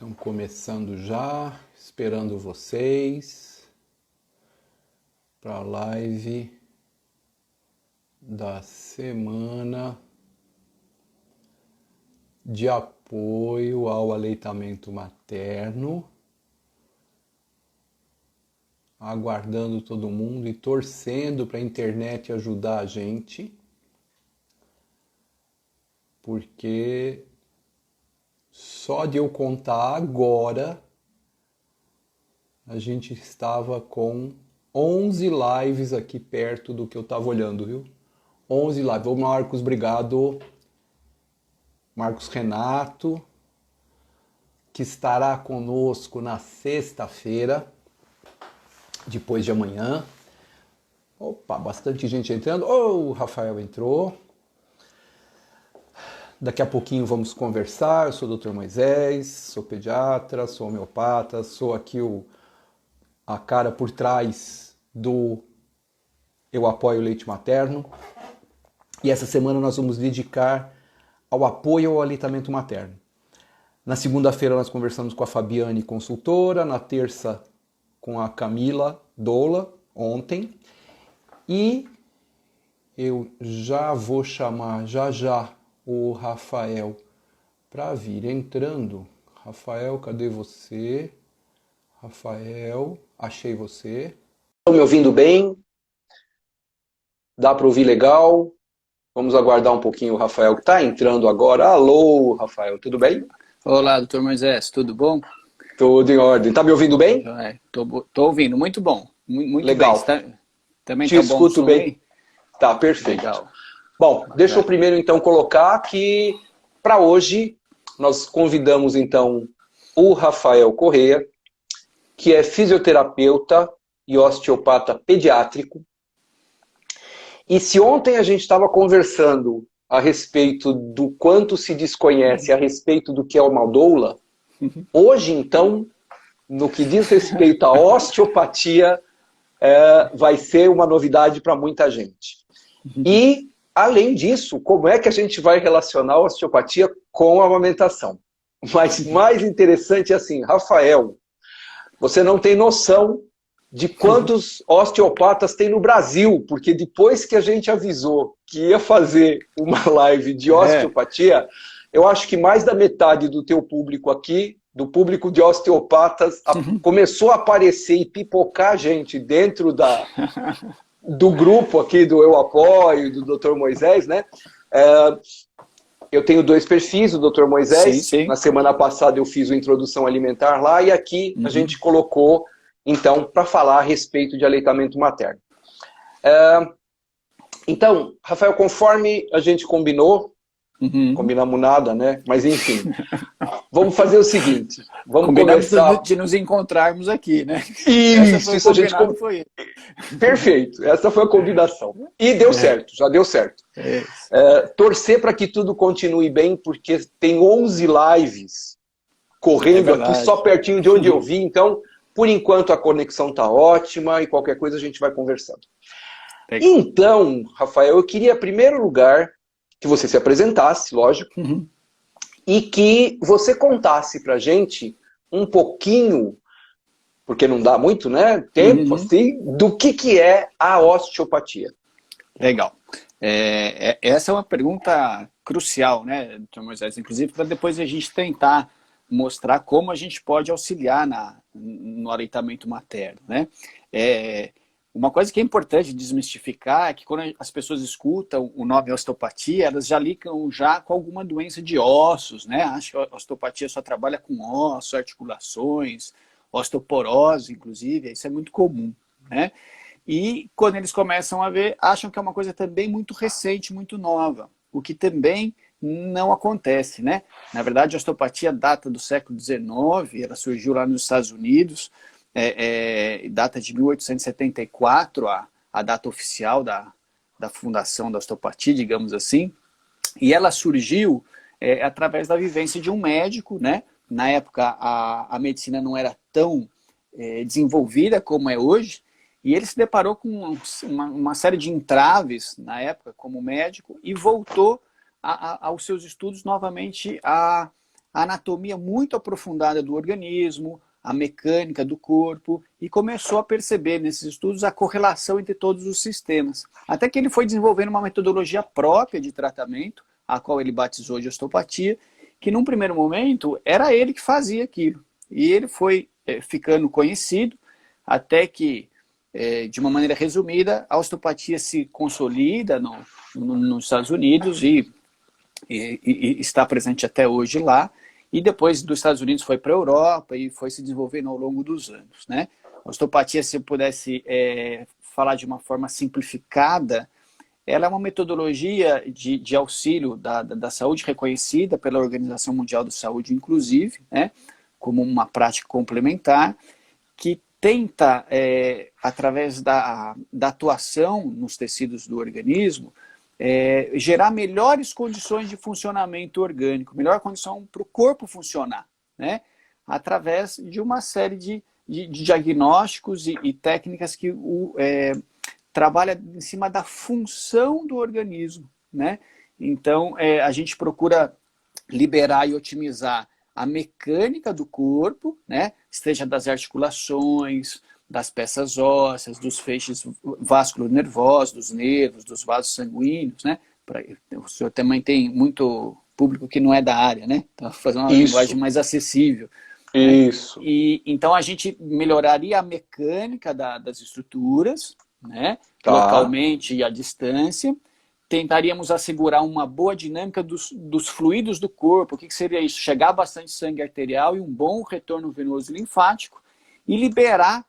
Estamos começando já, esperando vocês para a live da semana de apoio ao aleitamento materno. Aguardando todo mundo e torcendo para a internet ajudar a gente, porque só de eu contar agora, a gente estava com 11 lives aqui perto do que eu estava olhando, viu? 11 lives. Ô Marcos, obrigado. Marcos Renato, que estará conosco na sexta-feira, depois de amanhã. Opa, bastante gente entrando. O Rafael entrou. Daqui a pouquinho vamos conversar. Eu sou o Dr. Moisés, sou pediatra, sou homeopata, sou aqui a cara por trás do Eu Apoio o Leite Materno. E essa semana nós vamos dedicar ao apoio ao aleitamento materno. Na segunda-feira nós conversamos com a Fabiane, consultora. Na terça com a Camila Dola, ontem. E eu já vou chamar já o Rafael para vir entrando. Rafael, cadê você? Rafael, achei você. Estão me ouvindo bem? Dá para ouvir legal? Vamos aguardar um pouquinho o Rafael que está entrando agora. Alô, Rafael, tudo bem? Olá, doutor Moisés, tudo bom? Tudo em ordem. Está me ouvindo bem? Tô ouvindo, muito bom. Muito legal. Bem. Também Te tá bom o escuto som bem. aí? Tá, perfeito. Legal. Bom, deixa eu primeiro então colocar que para hoje nós convidamos então o Rafael Corrêa, que é fisioterapeuta e osteopata pediátrico. E se ontem a gente estava conversando a respeito do quanto se desconhece a respeito do que é uma doula, hoje então, no que diz respeito à osteopatia, vai ser uma novidade para muita gente. E, além disso, como é que a gente vai relacionar a osteopatia com a amamentação? Mas mais interessante é assim, Rafael, você não tem noção de quantos osteopatas tem no Brasil, porque depois que a gente avisou que ia fazer uma live de osteopatia, eu acho que mais da metade do teu público aqui, do público de osteopatas, começou a aparecer e pipocar gente dentro do grupo aqui do Eu Apoio, do Dr. Moisés, né? Eu tenho 2 perfis, o Dr. Moisés. Sim. Na semana passada eu fiz o Introdução Alimentar lá e aqui a gente colocou, então, para falar a respeito de aleitamento materno. Então, Rafael, conforme a gente combinou, combinamos nada, né? Mas enfim, vamos fazer o seguinte, vamos começar... de nos encontrarmos aqui, né? Isso, foi. Perfeito, essa foi a combinação. E deu certo, já deu certo. Torcer para que tudo continue bem, porque tem 11 lives correndo aqui só pertinho de onde eu vi, então, por enquanto a conexão está ótima e qualquer coisa a gente vai conversando. Então, Rafael, eu queria, em primeiro lugar, que você se apresentasse, lógico, e que você contasse pra gente um pouquinho, porque não dá muito, né, tempo, assim, do que é a osteopatia. Legal. Essa é uma pergunta crucial, né, Dr. Moisés? Inclusive, para depois a gente tentar mostrar como a gente pode auxiliar no aleitamento materno, né? Uma coisa que é importante desmistificar é que quando as pessoas escutam o nome osteopatia, elas já ligam já com alguma doença de ossos, né? Acham que a osteopatia só trabalha com ossos, articulações, osteoporose, inclusive, isso é muito comum, né? E quando eles começam a ver, acham que é uma coisa também muito recente, muito nova, o que também não acontece, né? Na verdade, a osteopatia data do século XIX, ela surgiu lá nos Estados Unidos, data de 1874, a data oficial da fundação da osteopatia, digamos assim, e ela surgiu através da vivência de um médico, né? Na época a medicina não era tão desenvolvida como é hoje, e ele se deparou com uma série de entraves na época como médico e voltou aos seus estudos novamente a a anatomia muito aprofundada do organismo, a mecânica do corpo, e começou a perceber nesses estudos a correlação entre todos os sistemas. Até que ele foi desenvolvendo uma metodologia própria de tratamento, a qual ele batizou de osteopatia, que num primeiro momento era ele que fazia aquilo. E ele foi ficando conhecido, até que, de uma maneira resumida, a osteopatia se consolida nos Estados Unidos e está presente até hoje lá. E depois dos Estados Unidos foi para a Europa e foi se desenvolvendo ao longo dos anos, né? A osteopatia, se eu pudesse falar de uma forma simplificada, ela é uma metodologia de auxílio da saúde reconhecida pela Organização Mundial da Saúde, inclusive, né, como uma prática complementar, que tenta, através da atuação nos tecidos do organismo, gerar melhores condições de funcionamento orgânico, melhor condição para o corpo funcionar, né, através de uma série de diagnósticos e técnicas que trabalha em cima da função do organismo, né? Então, a gente procura liberar e otimizar a mecânica do corpo, né? Seja das articulações, das peças ósseas, dos feixes vasculonervosos, dos nervos, dos vasos sanguíneos, né? O senhor também tem muito público que não é da área, né? Então, fazer uma linguagem mais acessível. Isso. Né? E então a gente melhoraria a mecânica das estruturas, né? Localmente e à distância. Tentaríamos assegurar uma boa dinâmica dos fluidos do corpo. O que seria isso? Chegar bastante sangue arterial e um bom retorno venoso e linfático e liberar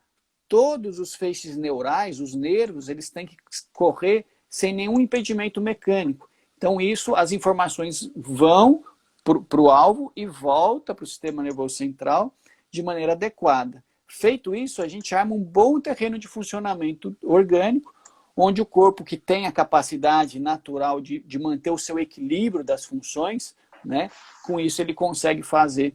todos os feixes neurais, os nervos, eles têm que correr sem nenhum impedimento mecânico. Então as informações vão para o alvo e volta para o sistema nervoso central de maneira adequada. Feito isso, a gente arma um bom terreno de funcionamento orgânico, onde o corpo que tem a capacidade natural de manter o seu equilíbrio das funções, né, com isso ele consegue fazer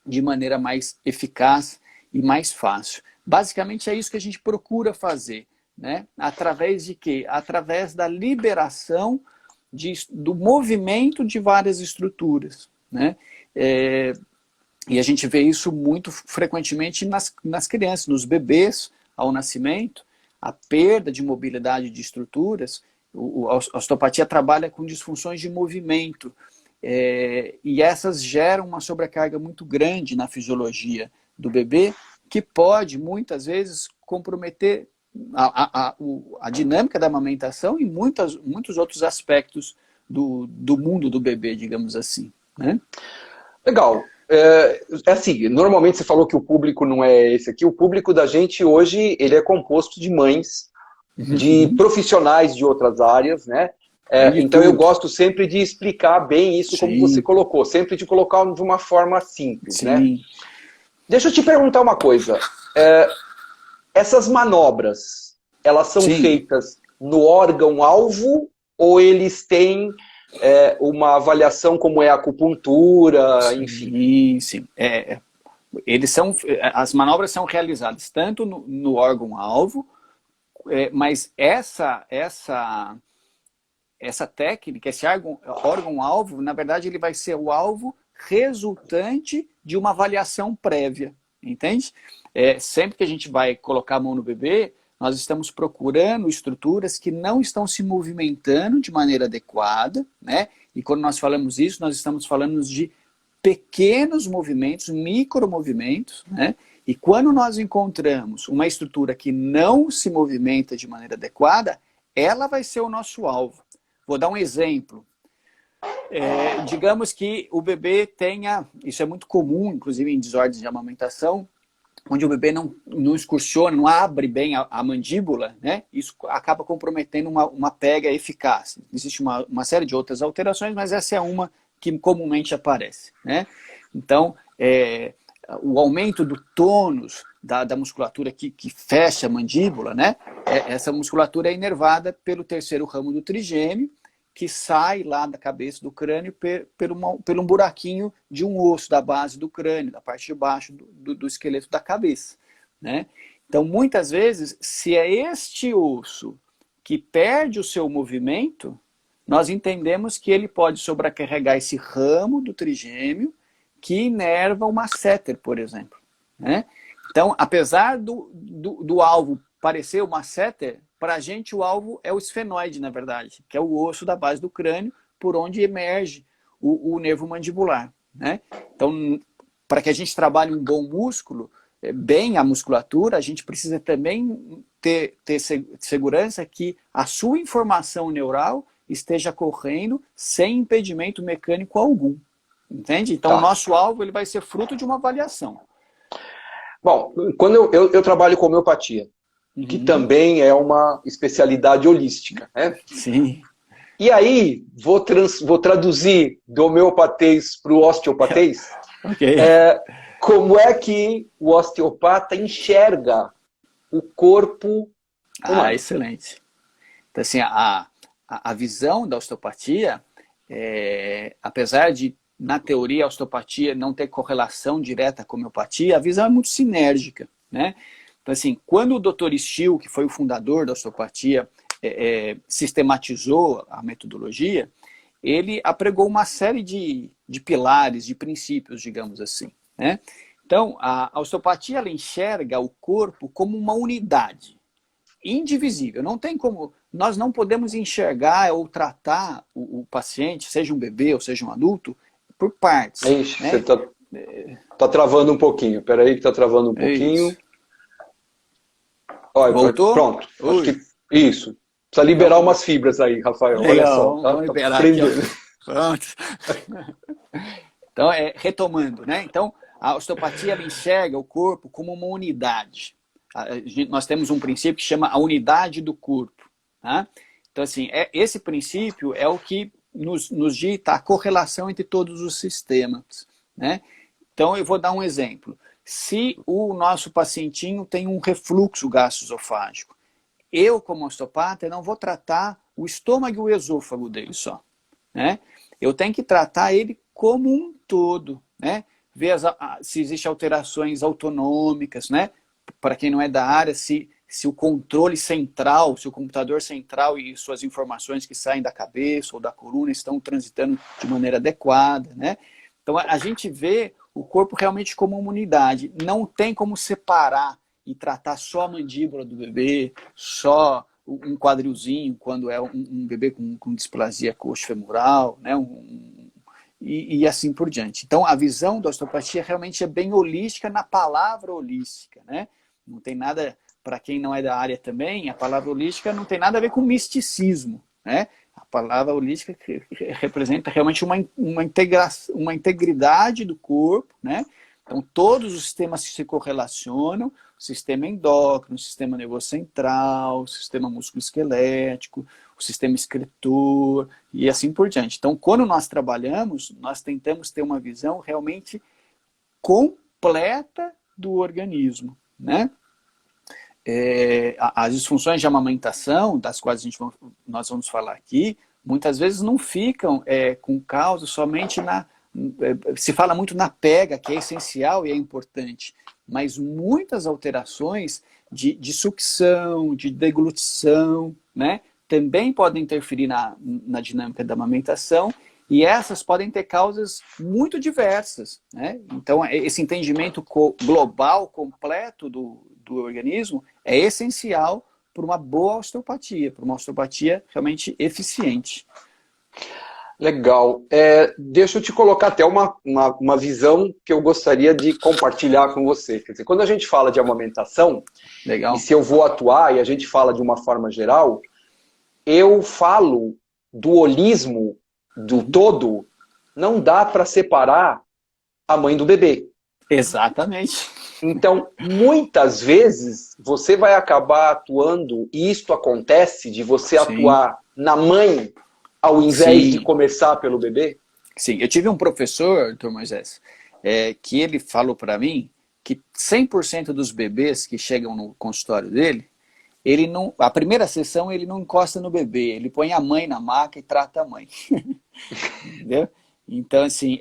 de maneira mais eficaz e mais fácil. Basicamente é isso que a gente procura fazer, né? Através de quê? Através da liberação do movimento de várias estruturas, né? E a gente vê isso muito frequentemente nas crianças, nos bebês ao nascimento, a perda de mobilidade de estruturas. A osteopatia trabalha com disfunções de movimento, e essas geram uma sobrecarga muito grande na fisiologia do bebê, que pode, muitas vezes, comprometer a dinâmica da amamentação e muitos outros aspectos do mundo do bebê, digamos assim, né? Legal. Assim, normalmente você falou que o público não é esse aqui. O público da gente hoje, ele é composto de mães, de profissionais de outras áreas, né? Então eu gosto sempre de explicar bem isso, como você colocou, sempre de colocar de uma forma simples, né? Deixa eu te perguntar uma coisa. Essas manobras, elas são feitas no órgão-alvo ou eles têm uma avaliação como é a acupuntura, enfim? Sim. As manobras são realizadas tanto no órgão-alvo, mas essa técnica, esse órgão-alvo, na verdade, ele vai ser o alvo resultante de uma avaliação prévia, entende? Sempre que a gente vai colocar a mão no bebê, nós estamos procurando estruturas que não estão se movimentando de maneira adequada, né? E quando nós falamos isso, nós estamos falando de pequenos movimentos, micromovimentos, né? E quando nós encontramos uma estrutura que não se movimenta de maneira adequada, ela vai ser o nosso alvo. Vou dar um exemplo. Digamos que o bebê tenha, isso é muito comum, inclusive em desordens de amamentação, onde o bebê não excursiona, não abre bem a mandíbula, né? Isso acaba comprometendo uma pega eficaz. Existe uma série de outras alterações, mas essa é uma que comumente aparece, né? Então, o aumento do tônus da musculatura que fecha a mandíbula, né? Essa musculatura é inervada pelo terceiro ramo do trigêmeo, que sai lá da cabeça do crânio por um buraquinho de um osso da base do crânio, da parte de baixo do esqueleto da cabeça, né? Então, muitas vezes, se é este osso que perde o seu movimento, nós entendemos que ele pode sobrecarregar esse ramo do trigêmeo, que inerva o masseter, por exemplo, né? Então, apesar do alvo parecer o masseter, para a gente o alvo é o esfenoide, na verdade, que é o osso da base do crânio, por onde emerge o nervo mandibular, né? Então, para que a gente trabalhe um bom músculo, bem a musculatura, a gente precisa também ter segurança que a sua informação neural esteja correndo sem impedimento mecânico algum. Entende? Então, o nosso alvo ele vai ser fruto de uma avaliação. Bom, quando eu trabalho com homeopatia, que também é uma especialidade holística, né? Sim. E aí, vou traduzir do homeopatês para o osteopatês. Ok. Como é que o osteopata enxerga o corpo humano? Excelente. Então, assim, a visão da osteopatia, apesar de, na teoria, a osteopatia não ter correlação direta com a homeopatia, a visão é muito sinérgica, né? Então, assim, quando o Dr. Still, que foi o fundador da osteopatia, sistematizou a metodologia, ele apregou uma série de pilares, de princípios, digamos assim, né? Então, a osteopatia ela enxerga o corpo como uma unidade indivisível. Não tem como, nós não podemos enxergar ou tratar o paciente, seja um bebê ou seja um adulto, por partes. Ixi, né? você tá travando um pouquinho. Espera aí que tá travando um pouquinho. Isso. Olha, Voltou? pronto. Ui. Acho que isso. Precisa liberar umas fibras aí, Rafael. Legal, olha só. vamos liberar aqui. Pronto. Então, retomando, né? Então, a osteopatia ela enxerga o corpo como uma unidade. Nós temos um princípio que chama a unidade do corpo. Tá? Então, assim, esse princípio é o que nos dita a correlação entre todos os sistemas. Né? Então, eu vou dar um exemplo. Se o nosso pacientinho tem um refluxo gastroesofágico, eu, como osteopata, não vou tratar o estômago e o esôfago dele só. Né? Eu tenho que tratar ele como um todo. Né? Ver se existem alterações autonômicas, né? Para quem não é da área, se o controle central, se o computador central e suas informações que saem da cabeça ou da coluna estão transitando de maneira adequada. Né? Então, a gente vê o corpo realmente como uma unidade. Não tem como separar e tratar só a mandíbula do bebê, só um quadrilzinho, quando é um bebê com displasia coxofemoral, né? E assim por diante. Então, a visão da osteopatia realmente é bem holística na palavra holística. Né? Não tem nada, para quem não é da área também, a palavra holística não tem nada a ver com misticismo. Né? A palavra holística representa realmente uma integridade do corpo, né? Então, todos os sistemas que se correlacionam, o sistema endócrino, o sistema nervoso central, o sistema musculoesquelético, o sistema excretor e assim por diante. Então, quando nós trabalhamos, nós tentamos ter uma visão realmente completa do organismo, né? As disfunções de amamentação, das quais nós vamos falar aqui, muitas vezes não ficam com causa somente se fala muito na pega, que é essencial e é importante, mas muitas alterações de sucção, de deglutição, né, também podem interferir na dinâmica da amamentação, e essas podem ter causas muito diversas. Né? Então, esse entendimento global, completo do organismo é essencial para uma boa osteopatia, para uma osteopatia realmente eficiente. Legal. Deixa eu te colocar até uma visão que eu gostaria de compartilhar com você. Quer dizer, quando a gente fala de amamentação, legal, e se eu vou atuar e a gente fala de uma forma geral, eu falo do holismo do todo, não dá para separar a mãe do bebê. Exatamente. Então, muitas vezes, você vai acabar atuando, e isto acontece de você Sim. atuar na mãe, ao invés Sim. de começar pelo bebê? Sim, eu tive um professor, doutor Moisés, que ele falou para mim que 100% dos bebês que chegam no consultório dele, a primeira sessão ele não encosta no bebê, ele põe a mãe na maca e trata a mãe. Entendeu? Então, assim,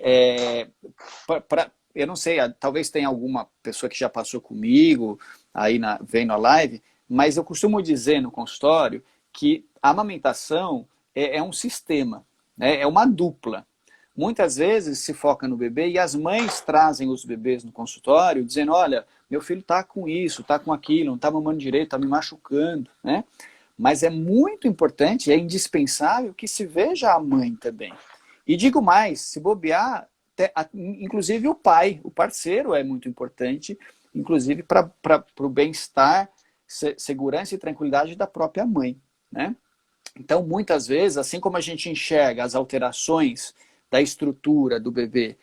eu não sei, talvez tenha alguma pessoa que já passou comigo, aí vendo a live, mas eu costumo dizer no consultório que a amamentação é um sistema, né? É uma dupla. muitas vezes se foca no bebê e as mães trazem os bebês no consultório dizendo, olha, meu filho está com isso, está com aquilo, não está mamando direito, está me machucando, né? Mas é muito importante, é indispensável que se veja a mãe também. E digo mais, se bobear, inclusive o pai, o parceiro é muito importante, inclusive para o bem-estar, segurança e tranquilidade da própria mãe, né? Então, muitas vezes, assim como a gente enxerga as alterações da estrutura do bebê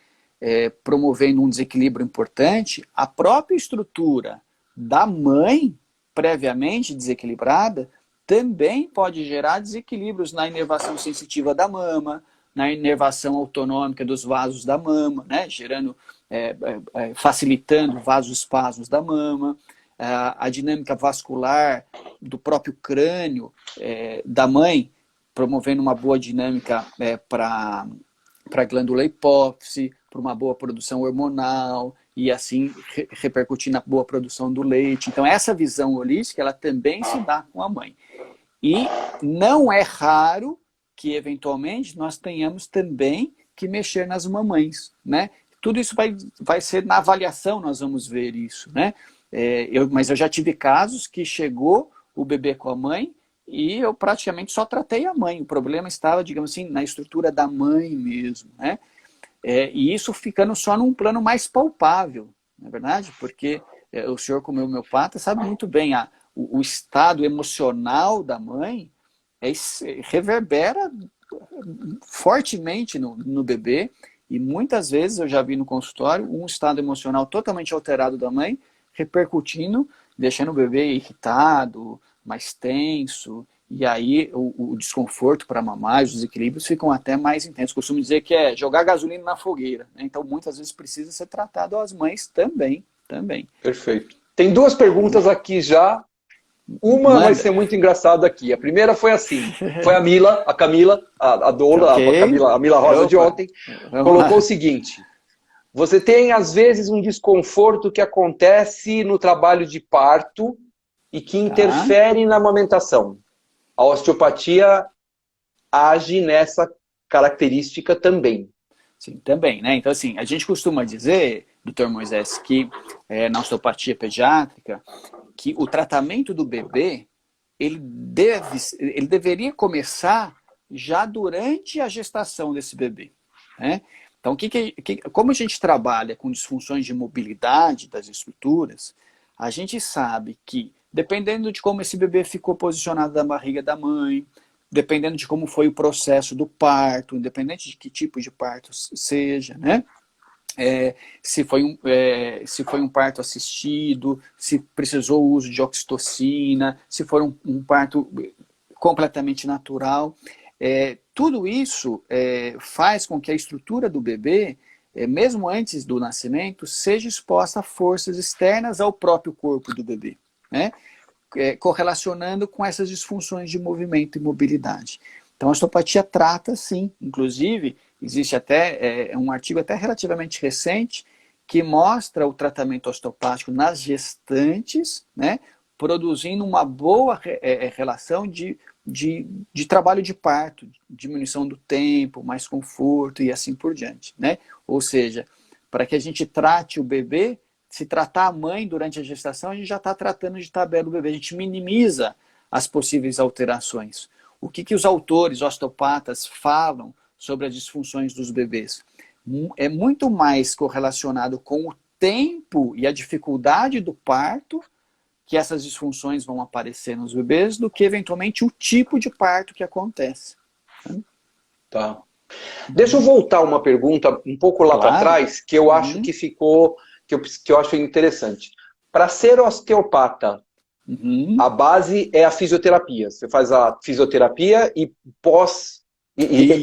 promovendo um desequilíbrio importante, a própria estrutura da mãe, previamente desequilibrada, também pode gerar desequilíbrios na inervação sensitiva da mama, na inervação autonômica dos vasos da mama, né? Gerando, facilitando vasoespasmos da mama, a dinâmica vascular do próprio crânio da mãe, promovendo uma boa dinâmica para a glândula hipófise, para uma boa produção hormonal, e assim repercutir na boa produção do leite. Então essa visão holística, ela também se dá com a mãe. E não é raro que, eventualmente, nós tenhamos também que mexer nas mamães, né? Tudo isso vai ser na avaliação, nós vamos ver isso, né? Mas eu já tive casos que chegou o bebê com a mãe e eu praticamente só tratei a mãe. O problema estava, digamos assim, na estrutura da mãe mesmo, né? E isso ficando só num plano mais palpável, não é verdade? Porque o senhor, como homeopata, sabe muito bem, o estado emocional da mãe reverbera fortemente no bebê, e muitas vezes eu já vi no consultório um estado emocional totalmente alterado da mãe, repercutindo, deixando o bebê irritado, mais tenso, e aí o desconforto para mamar, os desequilíbrios ficam até mais intensos. Costumo dizer que é jogar gasolina na fogueira, né? Então muitas vezes precisa ser tratado as mães também. Perfeito. Tem duas perguntas aqui já. Uma Manda. vai ser muito engraçada aqui. A primeira foi assim, foi a Camila, a doula, Okay. a Mila Rosa de ontem, colocou o seguinte: você tem às vezes um desconforto que acontece no trabalho de parto e que interfere na amamentação. A osteopatia age nessa característica também. Sim, também, né? Então, assim, a gente costuma dizer, doutor Moisés, que na osteopatia pediátrica, que o tratamento do bebê, ele deveria começar já durante a gestação desse bebê, né? Então, como a gente trabalha com disfunções de mobilidade das estruturas, a gente sabe que, dependendo de como esse bebê ficou posicionado na barriga da mãe, dependendo de como foi o processo do parto, independente de que tipo de parto seja, né? Se foi um parto assistido, se precisou o uso de oxitocina, se for um parto completamente natural. Tudo isso faz com que a estrutura do bebê, mesmo antes do nascimento, seja exposta a forças externas ao próprio corpo do bebê, né? Correlacionando com essas disfunções de movimento e mobilidade. Então a osteopatia trata sim, inclusive existe até um artigo até relativamente recente que mostra o tratamento osteopático nas gestantes, né, produzindo uma boa relação de trabalho de parto, diminuição do tempo, mais conforto e assim por diante, né? Ou seja, para que a gente trate o bebê, se tratar a mãe durante a gestação, a gente já está tratando de tabela do bebê, a gente minimiza as possíveis alterações. O que os autores osteopatas falam sobre as disfunções dos bebês? É muito mais correlacionado com o tempo e a dificuldade do parto que essas disfunções vão aparecer nos bebês do que, eventualmente, o tipo de parto que acontece. Tá. Deixa eu voltar uma pergunta um pouco lá para trás, que eu acho que ficou, que eu acho interessante. Para ser osteopata, a base é a fisioterapia. Você faz a fisioterapia e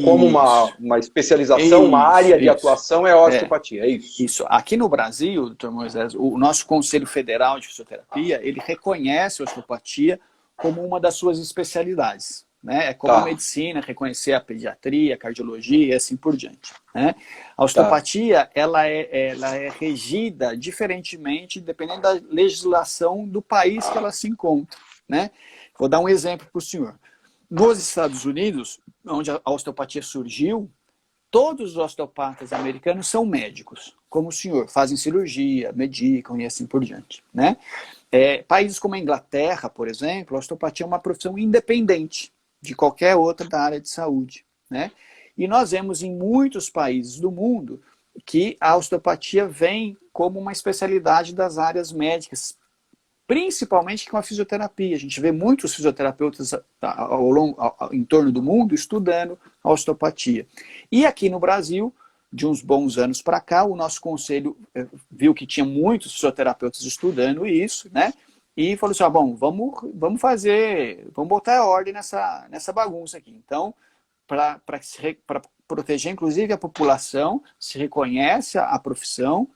como uma especialização, uma área de atuação é a osteopatia, é isso? Isso. Aqui no Brasil, doutor Moisés, o nosso Conselho Federal de Fisioterapia, ele reconhece a osteopatia como uma das suas especialidades, né? É como a medicina reconhecer a pediatria, a cardiologia e assim por diante, né? A osteopatia, ela é regida diferentemente dependendo da legislação do país que ela se encontra, né? Vou dar um exemplo para o senhor. Nos Estados Unidos, onde a osteopatia surgiu, todos os osteopatas americanos são médicos, como o senhor, fazem cirurgia, medicam e assim por diante, né? Países como a Inglaterra, por exemplo, a osteopatia é uma profissão independente de qualquer outra da área de saúde, né? E nós vemos em muitos países do mundo que a osteopatia vem como uma especialidade das áreas médicas, principalmente com a fisioterapia. A gente vê muitos fisioterapeutas em torno do mundo estudando a osteopatia. E aqui no Brasil, de uns bons anos para cá, o nosso conselho viu que tinha muitos fisioterapeutas estudando isso, né? E falou assim, bom, vamos botar ordem nessa bagunça aqui. Então, para proteger, inclusive, a população, se reconhece a profissão,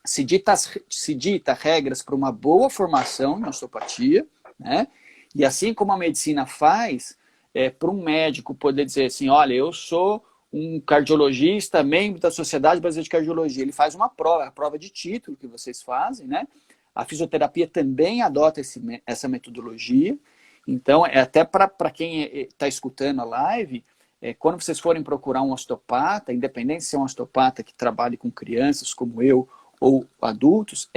se dita regras para uma boa formação em osteopatia, né? E assim como a medicina faz, para um médico poder dizer assim, olha, eu sou um cardiologista, membro da Sociedade Brasileira de Cardiologia, ele faz uma prova, a prova de título que vocês fazem, né? A fisioterapia também adota essa metodologia. Então, até para quem está escutando a live, quando vocês forem procurar um osteopata, independente se é um osteopata que trabalhe com crianças como eu, ou adultos,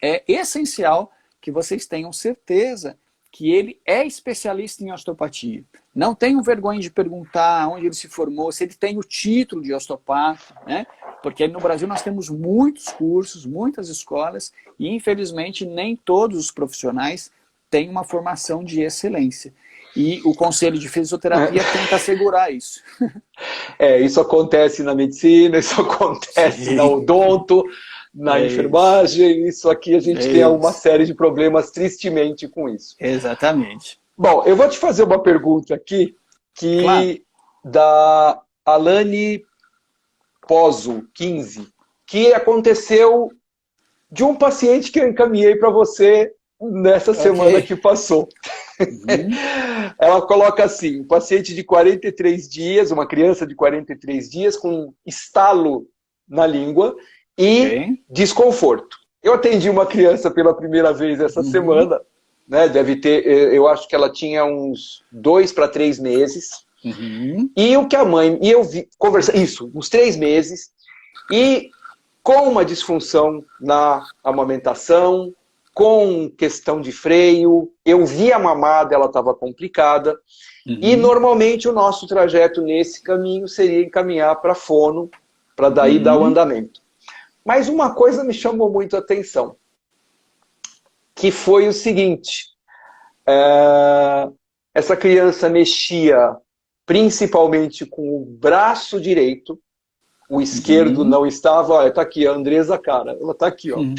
é essencial que vocês tenham certeza que ele é especialista em osteopatia. Não tenham vergonha de perguntar onde ele se formou, se ele tem o título de osteopata, né? Porque no Brasil nós temos muitos cursos, muitas escolas, e infelizmente nem todos os profissionais têm uma formação de excelência. E o Conselho de Fisioterapia tenta assegurar isso. Isso acontece na medicina, isso acontece na Sim, odonto, na é isso. enfermagem, isso aqui a gente É tem uma isso. série de problemas tristemente com isso. Exatamente. Bom, eu vou te fazer uma pergunta aqui, Claro. que da Alane Pozo, 15, que aconteceu de um paciente que eu encaminhei para você nessa Ok. semana que passou. Uhum. Ela coloca assim, um paciente de 43 dias, uma criança de 43 dias com estalo na língua Ok. e desconforto. Eu atendi uma criança pela primeira vez essa Uhum. semana, né? Deve ter, eu acho que ela tinha uns 2 para 3 meses. Uhum. E o que a mãe, e eu vi, conversa, isso, uns 3 meses, e com uma disfunção na amamentação, com questão de freio, eu vi a mamada, ela estava complicada, e Uhum. normalmente o nosso trajeto nesse caminho seria encaminhar para fono, para daí dar o Uhum. andamento. Mas uma coisa me chamou muito a atenção, que foi o seguinte, essa criança mexia principalmente com o braço direito, o esquerdo Uhum. não estava, olha, tá aqui, a Andresa, cara, ela tá aqui, ó. Uhum.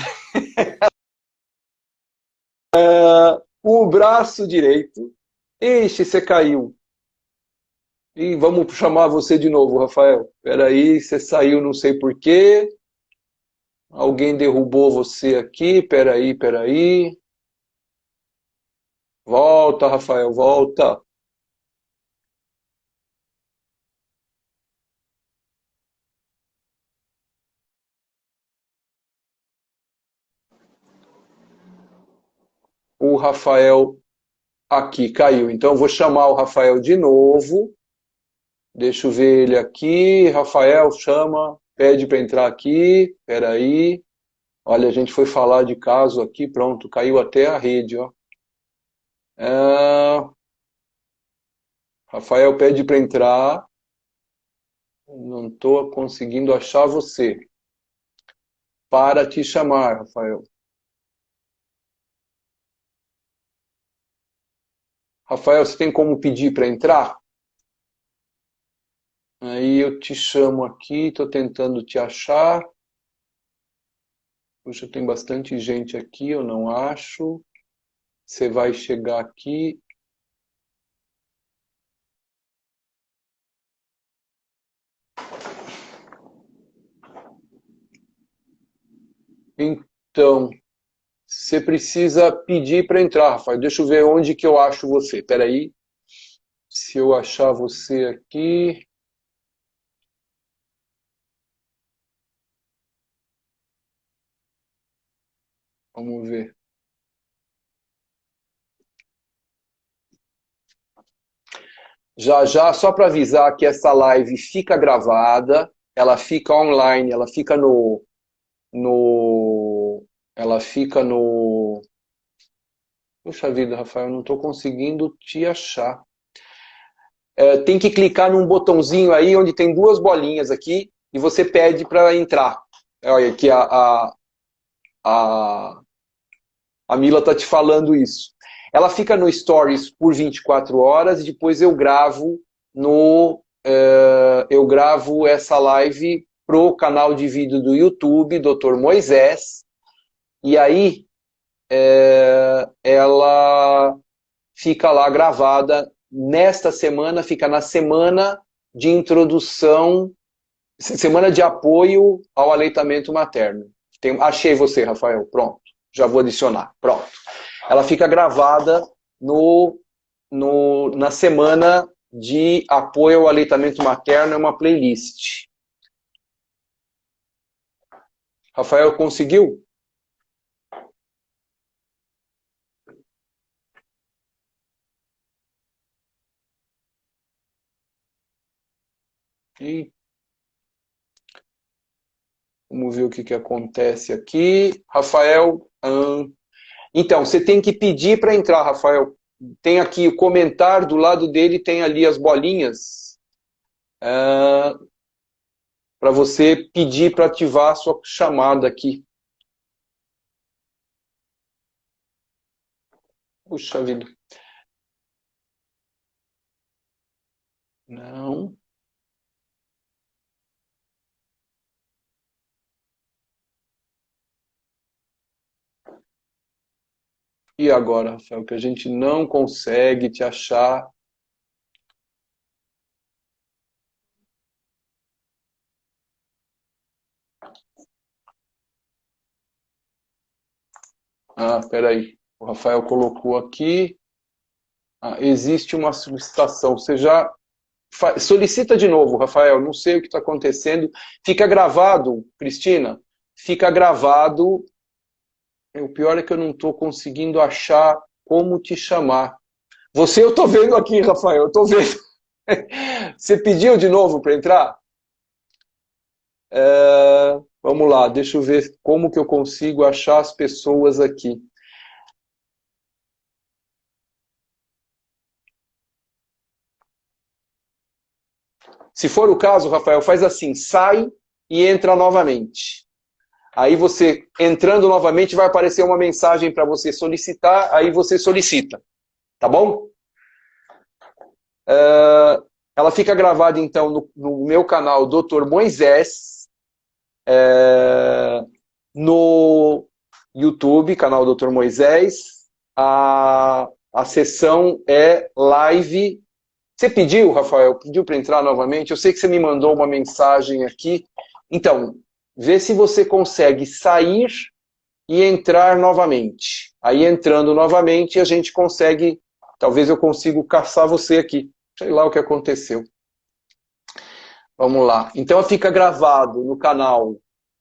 O braço direito, ixi, você caiu. E vamos chamar você de novo, Rafael. Peraí, você saiu, não sei por quê. Alguém derrubou você aqui. Peraí, peraí. Volta, Rafael, volta. O Rafael aqui caiu. Então eu vou chamar o Rafael de novo. Deixa eu ver ele aqui. Rafael, chama, pede para entrar aqui. Peraí. Olha, a gente foi falar de caso aqui, pronto, caiu até a rede, ó. É, Rafael pede para entrar. Não estou conseguindo achar você. Para te chamar, Rafael. Rafael, você tem como pedir para entrar? Aí eu te chamo aqui, estou tentando te achar. Puxa, tem bastante gente aqui, eu não acho. Você vai chegar aqui. Então, você precisa pedir para entrar, Rafael. Deixa eu ver onde que eu acho você. Espera aí. Se eu achar você aqui, vamos ver. Já já, só para avisar que essa live fica gravada, ela fica online, ela fica ela fica no... Puxa vida, Rafael, eu não estou conseguindo te achar. Tem que clicar num botãozinho aí onde tem duas bolinhas aqui e você pede para entrar. Olha, aqui a, a Mila está te falando isso. Ela fica no Stories por 24 horas e depois eu gravo essa live pro canal de vídeo do YouTube, Dr. Moisés, e aí ela fica lá gravada nesta semana, fica na semana de introdução, semana de apoio ao aleitamento materno. Achei você, Rafael, pronto. Já vou adicionar, pronto. Ela fica gravada na semana de apoio ao aleitamento materno, é uma playlist. Rafael, conseguiu? E vamos ver o que acontece aqui. Rafael, então, você tem que pedir para entrar, Rafael. Tem aqui o comentário, do lado dele tem ali as bolinhas. Para você pedir para ativar a sua chamada aqui. Puxa vida. Não. E agora, Rafael, que a gente não consegue te achar. Peraí. O Rafael colocou aqui. Existe uma solicitação. Você já solicita de novo, Rafael. Não sei o que está acontecendo. Fica gravado, Cristina. Fica gravado. O pior é que eu não estou conseguindo achar como te chamar. Você eu estou vendo aqui, Rafael. Eu estou vendo. Você pediu de novo para entrar? Vamos lá, deixa eu ver como que eu consigo achar as pessoas aqui. Se for o caso, Rafael, faz assim, sai e entra novamente. Aí você, entrando novamente, vai aparecer uma mensagem para você solicitar, aí você solicita. Tá bom? Ela fica gravada, então, no meu canal Dr. Moisés, no YouTube, canal Dr. Moisés. A sessão é live. Você pediu, Rafael? Pediu para entrar novamente? Eu sei que você me mandou uma mensagem aqui. Então, vê se você consegue sair e entrar novamente. Aí, entrando novamente, a gente consegue... Talvez eu consiga caçar você aqui. Sei lá o que aconteceu. Vamos lá. Então, fica gravado no canal,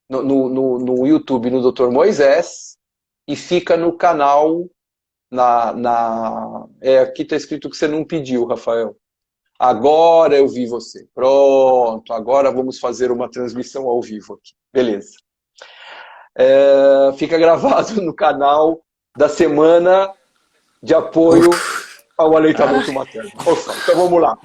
no YouTube, no Dr. Moisés, e fica no canal... aqui está escrito que você não pediu, Rafael. Agora eu vi você. Pronto, agora vamos fazer uma transmissão ao vivo aqui. Beleza. Fica gravado no canal da semana de apoio ao aleitamento materno. Então vamos lá.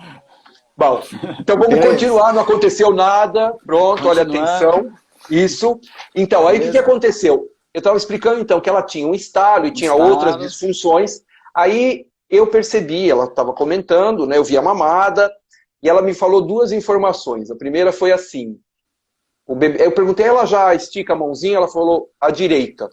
Bom, então vamos continuar, não aconteceu nada. Pronto, olha, atenção. Isso. Então, aí o que aconteceu? Eu estava explicando, então, que ela tinha um estalo e tinha outras disfunções. Aí eu percebi, ela estava comentando, né, eu vi a mamada, e ela me falou duas informações. A primeira foi assim, eu perguntei, ela já estica a mãozinha? Ela falou, a direita.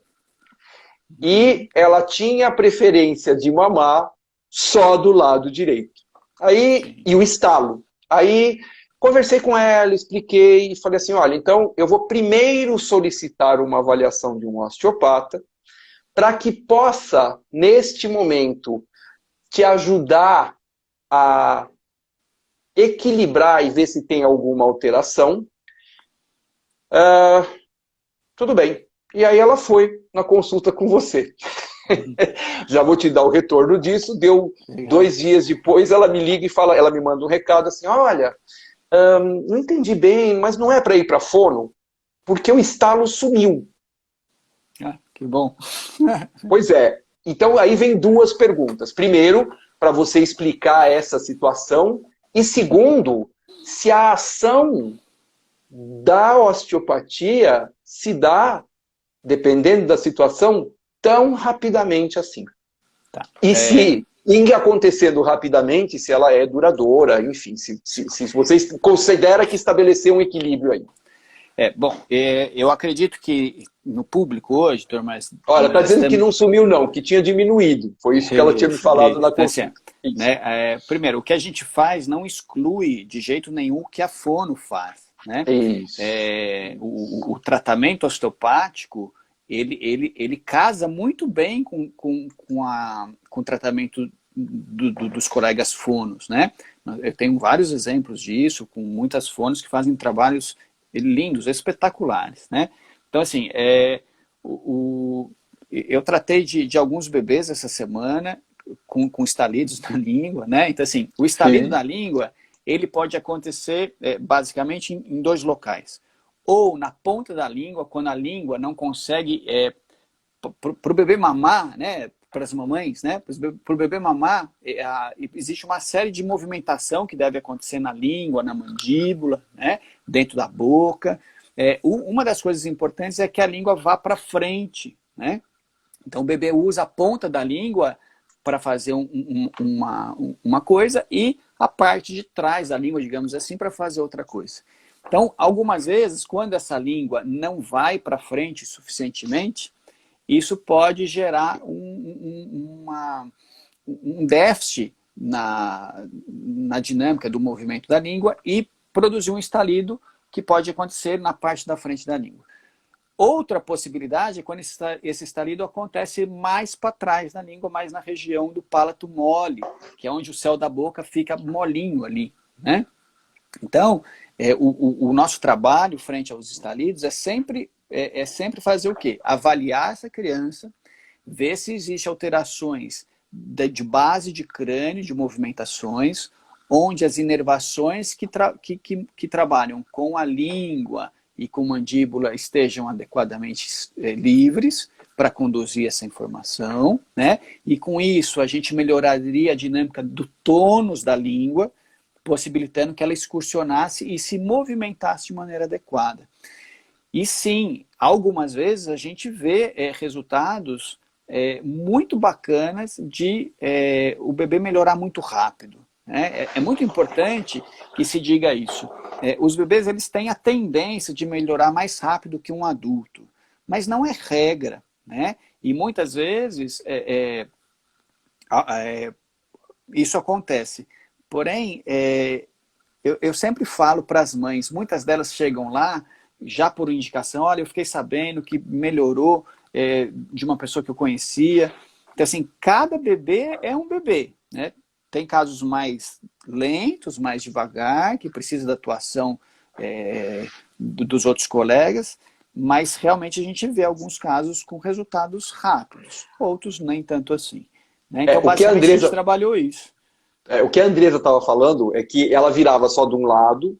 E ela tinha a preferência de mamar só do lado direito. Aí, e o estalo. Aí, conversei com ela, expliquei, e falei assim, olha, então eu vou primeiro solicitar uma avaliação de um osteopata, para que possa, neste momento, te ajudar a equilibrar e ver se tem alguma alteração. Tudo bem. E aí ela foi na consulta com você. Já vou te dar o retorno disso. Deu Legal. 2 dias depois, ela me liga e fala, ela me manda um recado assim, olha, não entendi bem, mas não é para ir para fono, porque o estalo sumiu. Ah, que bom. Pois é. Então aí vem 2 perguntas. Primeiro, para você explicar essa situação. E segundo, se a ação da osteopatia se dá, dependendo da situação, tão rapidamente assim. Tá. E se em acontecendo rapidamente, se ela é duradoura, enfim, se vocês consideram que estabeleceu um equilíbrio aí. Bom, eu acredito que no público hoje, doutor, mas... Olha, está dizendo que não sumiu não, que tinha diminuído. Foi isso que ela tinha me falado na consulta. Né? Primeiro, o que a gente faz não exclui de jeito nenhum o que a fono faz. Né? Isso. O tratamento osteopático, ele casa muito bem com o tratamento dos colegas fonos. Né? Eu tenho vários exemplos disso, com muitas fonos que fazem trabalhos lindos, espetaculares, né? Então, assim, eu tratei de alguns bebês essa semana com estalidos na língua, né? Então, assim, o estalido na língua, ele pode acontecer basicamente em 2 locais. Ou na ponta da língua, quando a língua não consegue, para o bebê mamar, né? Para as mamães, né? Para o bebê mamar, existe uma série de movimentação que deve acontecer na língua, na mandíbula, né? Dentro da boca. Uma das coisas importantes é que a língua vá para frente, né? Então o bebê usa a ponta da língua para fazer uma coisa e a parte de trás da língua, digamos assim, para fazer outra coisa. Então, algumas vezes, quando essa língua não vai para frente suficientemente, isso pode gerar um déficit na dinâmica do movimento da língua e produzir um estalido que pode acontecer na parte da frente da língua. Outra possibilidade é quando esse estalido acontece mais para trás da língua, mais na região do palato mole, que é onde o céu da boca fica molinho ali, né? Então, o nosso trabalho frente aos estalidos é sempre fazer o quê? Avaliar essa criança, ver se existem alterações de base de crânio, de movimentações, onde as inervações que trabalham com a língua e com mandíbula estejam adequadamente livres para conduzir essa informação, né? E com isso a gente melhoraria a dinâmica do tônus da língua, possibilitando que ela excursionasse e se movimentasse de maneira adequada. E sim, algumas vezes a gente vê resultados muito bacanas de o bebê melhorar muito rápido. Né? É muito importante que se diga isso. Os bebês eles têm a tendência de melhorar mais rápido que um adulto, mas não é regra. Né? E muitas vezes isso acontece. Porém, eu sempre falo para as mães, muitas delas chegam lá já por indicação, olha, eu fiquei sabendo que melhorou de uma pessoa que eu conhecia. Então, assim, cada bebê é um bebê, né? Tem casos mais lentos, mais devagar, que precisa da atuação dos outros colegas, mas realmente a gente vê alguns casos com resultados rápidos, outros nem tanto assim. Né? Então, basicamente, a gente trabalhou isso. O que a Andresa estava falando é que ela virava só de um lado,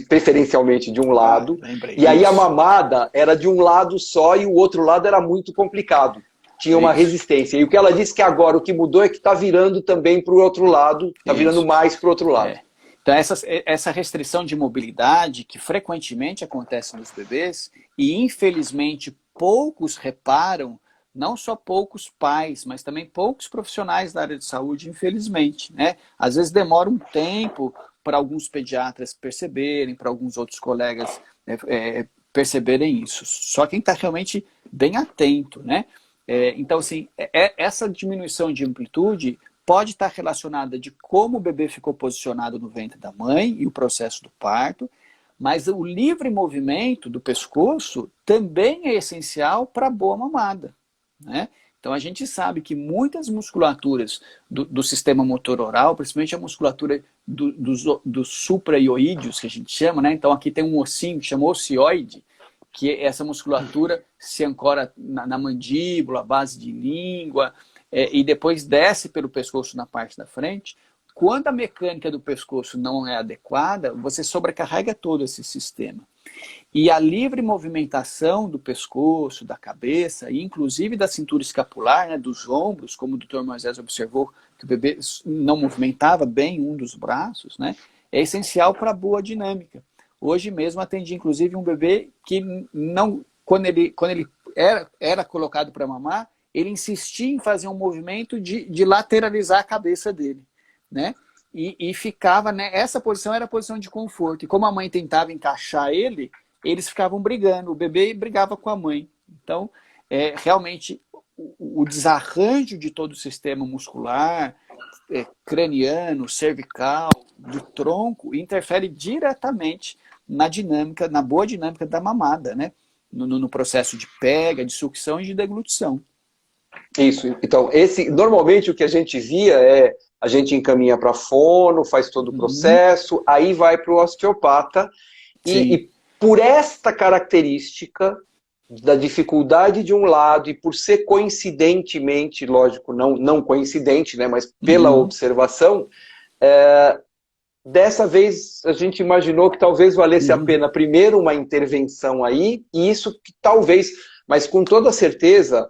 preferencialmente de um lado, e aí a mamada era de um lado só e o outro lado era muito complicado. Tinha uma resistência. E o que ela disse que agora o que mudou é que está virando também para o outro lado, está virando mais para o outro lado. Então essa restrição de mobilidade que frequentemente acontece nos bebês e infelizmente poucos reparam, não só poucos pais, mas também poucos profissionais da área de saúde, infelizmente. Né? Às vezes demora um tempo para alguns pediatras perceberem, para alguns outros colegas perceberem isso. Só quem está realmente bem atento. Né? Então, assim, essa diminuição de amplitude pode estar relacionada de como o bebê ficou posicionado no ventre da mãe e o processo do parto, mas o livre movimento do pescoço também é essencial para a boa mamada. Né? Então a gente sabe que muitas musculaturas do sistema motor oral, principalmente a musculatura dos supraioídeos, que a gente chama, né? Então aqui tem um ossinho que chama ocioide, que essa musculatura se ancora na mandíbula, à base de língua, e depois desce pelo pescoço na parte da frente. Quando a mecânica do pescoço não é adequada, você sobrecarrega todo esse sistema. E a livre movimentação do pescoço, da cabeça, e inclusive da cintura escapular, né, dos ombros, como o Dr. Moisés observou, que o bebê não movimentava bem um dos braços, né, é essencial para a boa dinâmica. Hoje mesmo atendi, inclusive, um bebê que não, quando ele era colocado para mamar, ele insistia em fazer um movimento de lateralizar a cabeça dele, né? E ficava, né? Essa posição era a posição de conforto. E como a mãe tentava encaixar ele, eles ficavam brigando. O bebê brigava com a mãe. Então, realmente, o desarranjo de todo o sistema muscular, craniano, cervical, do tronco, interfere diretamente na dinâmica, na boa dinâmica da mamada, né? No processo de pega, de sucção e de deglutição. Isso. Então, normalmente o que a gente via a gente encaminha para fono, faz todo o processo, aí vai para o osteopata, e por esta característica da dificuldade de um lado, e por ser coincidentemente, lógico, não coincidente, né, mas pela observação, dessa vez a gente imaginou que talvez valesse a pena primeiro uma intervenção aí, e isso que talvez, mas com toda certeza,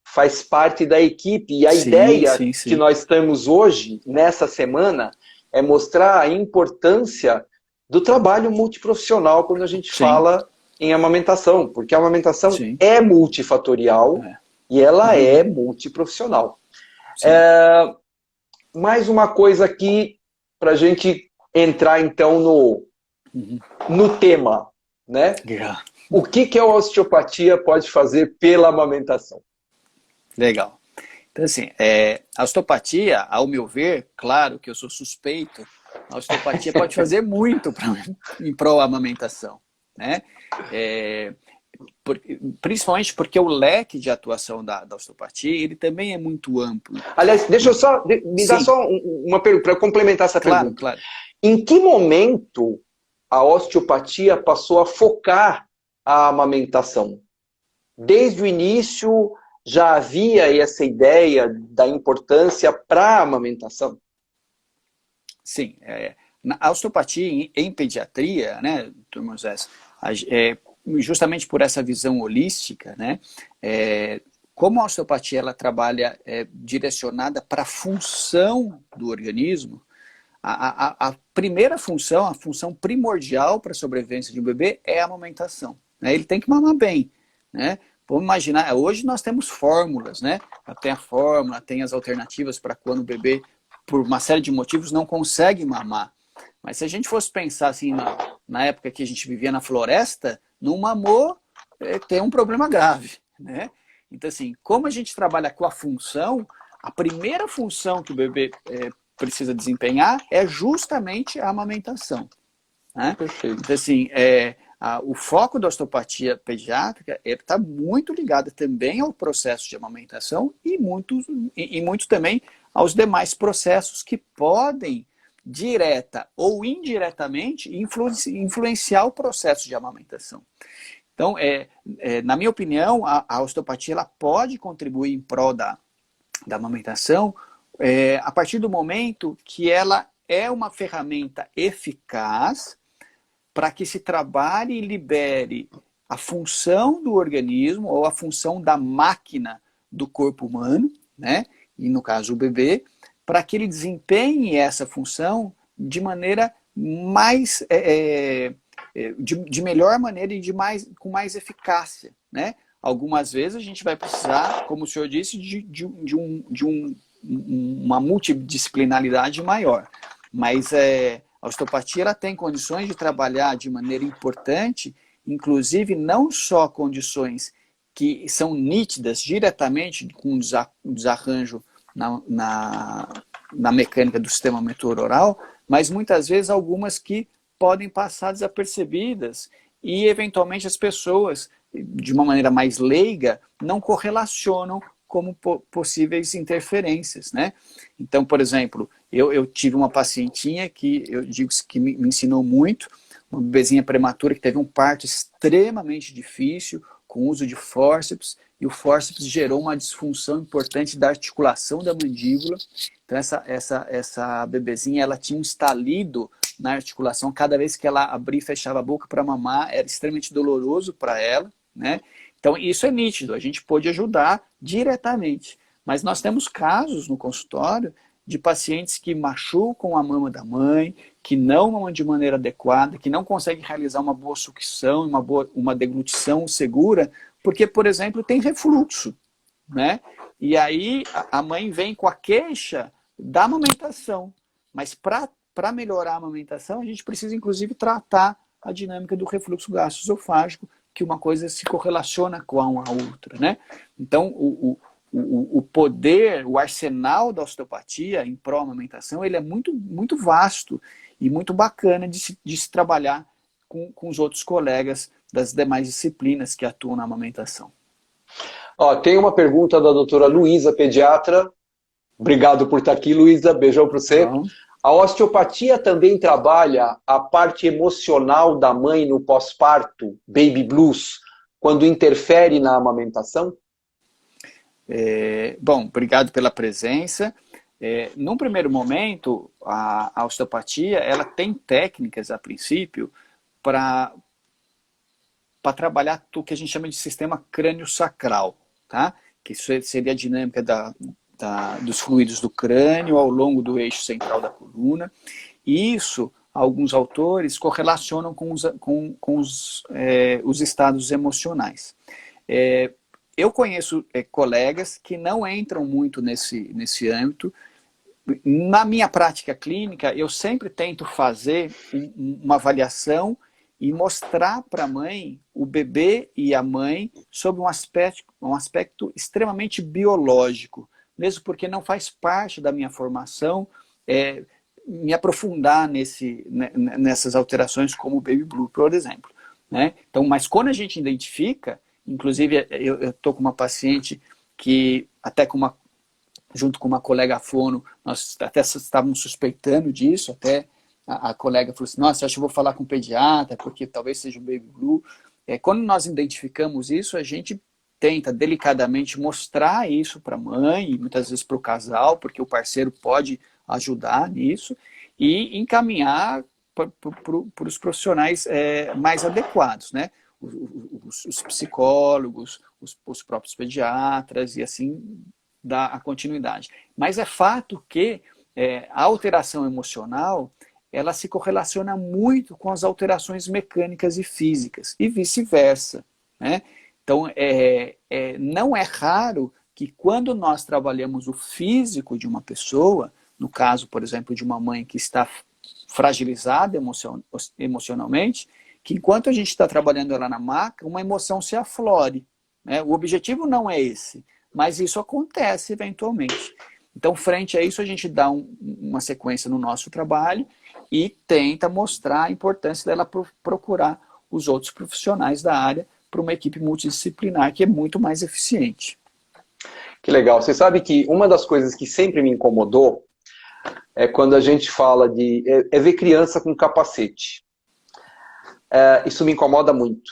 faz parte da equipe. E a ideia que nós temos hoje, nessa semana, é mostrar a importância do trabalho multiprofissional quando a gente fala em amamentação, porque a amamentação é multifatorial e ela é multiprofissional. Mais uma coisa aqui, para a gente entrar então no tema, né? O que a osteopatia pode fazer pela amamentação? Legal. Então, assim, a osteopatia, ao meu ver, claro que eu sou suspeito, a osteopatia pode fazer muito em prol da amamentação, né? Principalmente porque o leque de atuação da osteopatia, ele também é muito amplo. Aliás, deixa eu só, dar só uma pergunta, para complementar essa pergunta. Claro. Em que momento a osteopatia passou a focar a amamentação? Desde o início já havia essa ideia da importância para a amamentação? Sim. A osteopatia em pediatria, né, Dr. Moisés, justamente por essa visão holística, né, como a osteopatia ela trabalha direcionada para a função do organismo, a primeira função, a função primordial para a sobrevivência de um bebê é a amamentação, né? Ele tem que mamar bem, né? Vamos imaginar, hoje nós temos fórmulas, né? Tem a fórmula, tem as alternativas para quando o bebê, por uma série de motivos, não consegue mamar. Mas se a gente fosse pensar assim, na época que a gente vivia na floresta, não mamou, tem um problema grave, né? Então, assim, como a gente trabalha com a função, a primeira função que o bebê precisa desempenhar é justamente a amamentação, né? Perfeito. Então, assim, o foco da osteopatia pediátrica está muito ligado também ao processo de amamentação e muito também aos demais processos que podem, direta ou indiretamente, influenciar o processo de amamentação. Então, na minha opinião, a osteopatia ela pode contribuir em prol da amamentação a partir do momento que ela é uma ferramenta eficaz para que se trabalhe e libere a função do organismo ou a função da máquina do corpo humano, né? E no caso o bebê, para que ele desempenhe essa função de maneira mais de melhor maneira e com mais eficácia, né? Algumas vezes a gente vai precisar, como o senhor disse, de uma multidisciplinaridade maior, mas a osteopatia ela tem condições de trabalhar de maneira importante, inclusive não só condições que são nítidas diretamente com um desarranjo na mecânica do sistema motor-oral, mas muitas vezes algumas que podem passar desapercebidas e eventualmente as pessoas, de uma maneira mais leiga, não correlacionam como possíveis interferências, né? Então, por exemplo, eu tive uma pacientinha que eu digo que me ensinou muito, uma bebezinha prematura que teve um parto extremamente difícil, com uso de fórceps, e o fórceps gerou uma disfunção importante da articulação da mandíbula. Então essa bebezinha, ela tinha um estalido na articulação, cada vez que ela abria e fechava a boca para mamar, era extremamente doloroso para ela, né? Então isso é nítido, a gente pode ajudar diretamente. Mas nós temos casos no consultório de pacientes que machucam a mama da mãe, que não mamam de maneira adequada, que não conseguem realizar uma boa sucção, uma deglutição segura, porque, por exemplo, tem refluxo, né? E aí a mãe vem com a queixa da amamentação. Mas para melhorar a amamentação, a gente precisa, inclusive, tratar a dinâmica do refluxo gastroesofágico, que uma coisa se correlaciona com a outra, né? Então, o poder, o arsenal da osteopatia em pró-amamentação, ele é muito vasto e muito bacana de se trabalhar com os outros colegas das demais disciplinas que atuam na amamentação. Ó, tem uma pergunta da doutora Luísa, pediatra. Obrigado por estar aqui, Luísa. Beijão para você. Bom. A osteopatia também trabalha a parte emocional da mãe no pós-parto, baby blues, quando interfere na amamentação? Bom, obrigado pela presença. Num primeiro momento, a osteopatia ela tem técnicas, a princípio, para trabalhar o que a gente chama de sistema crânio-sacral, tá? Que isso seria a dinâmica dos fluidos do crânio ao longo do eixo central da coluna. E isso, alguns autores correlacionam com os estados emocionais. Eu conheço colegas que não entram muito nesse âmbito. Na minha prática clínica, eu sempre tento fazer uma avaliação e mostrar para a mãe, o bebê e a mãe, sobre um aspecto extremamente biológico, mesmo porque não faz parte da minha formação me aprofundar nessas alterações como o baby blue, por exemplo, né? Então, mas quando a gente identifica, inclusive eu estou com uma paciente que, até junto com uma colega fono, nós até estávamos suspeitando disso, até a colega falou assim, nossa, acho que eu vou falar com o pediatra, porque talvez seja o baby blue. Quando nós identificamos isso, a gente tenta delicadamente mostrar isso para a mãe, e muitas vezes para o casal, porque o parceiro pode ajudar nisso, e encaminhar para os profissionais mais adequados, né? Os psicólogos, os próprios pediatras, e assim dar a continuidade. Mas é fato que a alteração emocional ela se correlaciona muito com as alterações mecânicas e físicas, e vice-versa, né? Então, não é raro que quando nós trabalhamos o físico de uma pessoa, no caso, por exemplo, de uma mãe que está fragilizada emocionalmente, que enquanto a gente está trabalhando ela na maca, uma emoção se aflore, né? O objetivo não é esse, mas isso acontece eventualmente. Então, frente a isso, a gente dá uma sequência no nosso trabalho e tenta mostrar a importância dela procurar os outros profissionais da área para uma equipe multidisciplinar que é muito mais eficiente. Que legal. Você sabe que uma das coisas que sempre me incomodou é quando a gente fala de... ver criança com capacete. Isso me incomoda muito.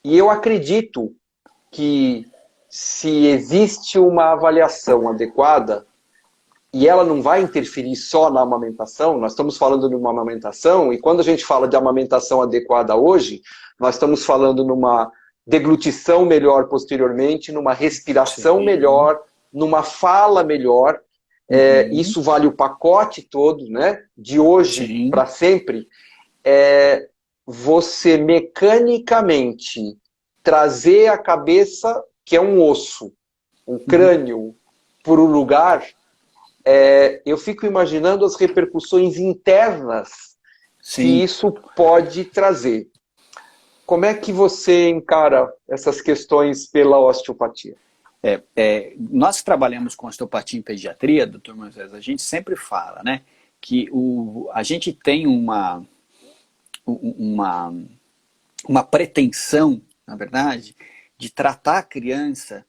E eu acredito que se existe uma avaliação adequada, e ela não vai interferir só na amamentação, nós estamos falando de uma amamentação, e quando a gente fala de amamentação adequada hoje, nós estamos falando numa deglutição melhor posteriormente, numa respiração melhor, numa fala melhor. Isso vale o pacote todo, né? De hoje para sempre. Você mecanicamente trazer a cabeça, que é um osso, um crânio, por um lugar, eu fico imaginando as repercussões internas que isso pode trazer. Como é que você encara essas questões pela osteopatia? Nós que trabalhamos com osteopatia em pediatria, doutor Moisés, a gente sempre fala, né, que a gente tem uma pretensão, na verdade, de tratar a criança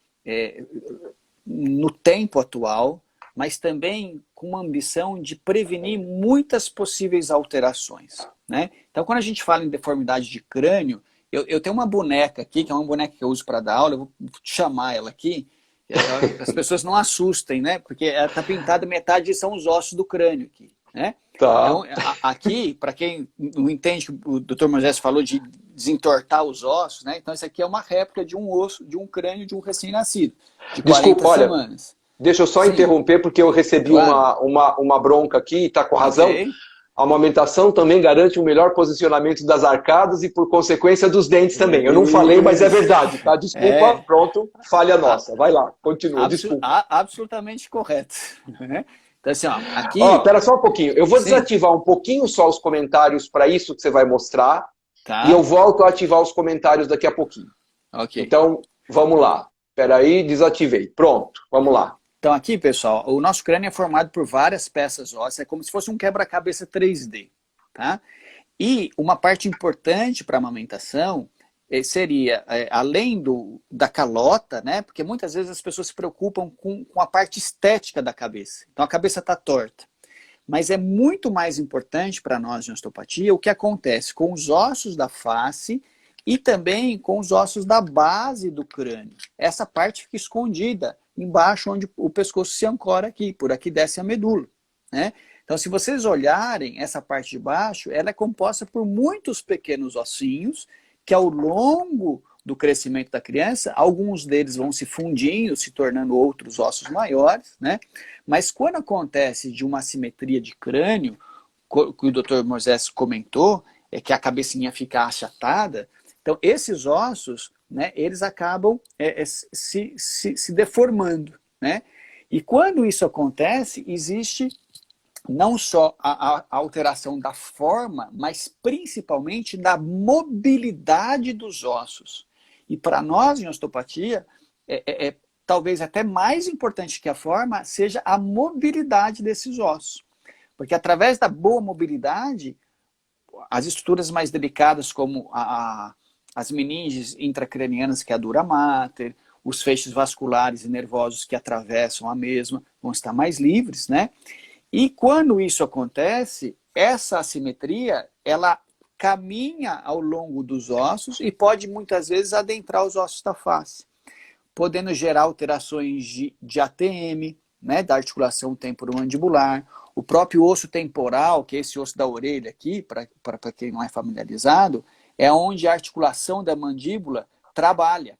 no tempo atual mas também com uma ambição de prevenir muitas possíveis alterações, né? Então, quando a gente fala em deformidade de crânio, eu tenho uma boneca aqui, que é uma boneca que eu uso para dar aula, eu vou chamar ela aqui, as pessoas não assustem, né? Porque ela está pintada, metade são os ossos do crânio aqui, né? Tá. Então, aqui, para quem não entende, o Dr. Moisés falou de desentortar os ossos, né? Então, isso aqui é uma réplica de um osso, de um crânio de um recém-nascido, de 40 Desculpa, olha, semanas. deixa eu só Sim, interromper, porque eu recebi claro. uma bronca aqui, e está com razão. Ok. A amamentação também garante um melhor posicionamento das arcadas e, por consequência, dos dentes também. Eu não falei, mas é verdade, tá? Desculpa, É, pronto, falha nossa. Vai lá, continua, desculpa. absolutamente correto. Né? Então, assim, ó, aqui... Ó, pera só um pouquinho. Eu vou Sim, desativar um pouquinho só os comentários para isso que você vai mostrar e eu tá? volto a ativar os comentários daqui a pouquinho. Ok. Então, vamos lá. Espera aí, desativei. Pronto, vamos lá. Então aqui, pessoal, o nosso crânio é formado por várias peças ósseas, é como se fosse um quebra-cabeça 3D, tá? E uma parte importante para a amamentação seria, além da calota, né? Porque muitas vezes as pessoas se preocupam com a parte estética da cabeça. Então a cabeça está torta. Mas é muito mais importante para nós de osteopatia o que acontece com os ossos da face e também com os ossos da base do crânio. Essa parte fica escondida embaixo, onde o pescoço se ancora aqui, por aqui desce a medula, né? Então, se vocês olharem essa parte de baixo, ela é composta por muitos pequenos ossinhos que ao longo do crescimento da criança, alguns deles vão se fundindo, se tornando outros ossos maiores, né? Mas quando acontece de uma assimetria de crânio, que o Dr. Moisés comentou, é que a cabecinha fica achatada, então esses ossos, né, eles acabam se deformando, né? E quando isso acontece, existe não só a alteração da forma, mas principalmente da mobilidade dos ossos. E para nós, em osteopatia, talvez até mais importante que a forma seja a mobilidade desses ossos. Porque através da boa mobilidade, as estruturas mais delicadas, como as meninges intracranianas, que é a dura mater, os feixes vasculares e nervosos que atravessam a mesma, vão estar mais livres, né? E quando isso acontece, essa assimetria, ela caminha ao longo dos ossos e pode muitas vezes adentrar os ossos da face, podendo gerar alterações de ATM, né, da articulação temporomandibular, o próprio osso temporal, que é esse osso da orelha aqui, para quem não é familiarizado, é onde a articulação da mandíbula trabalha.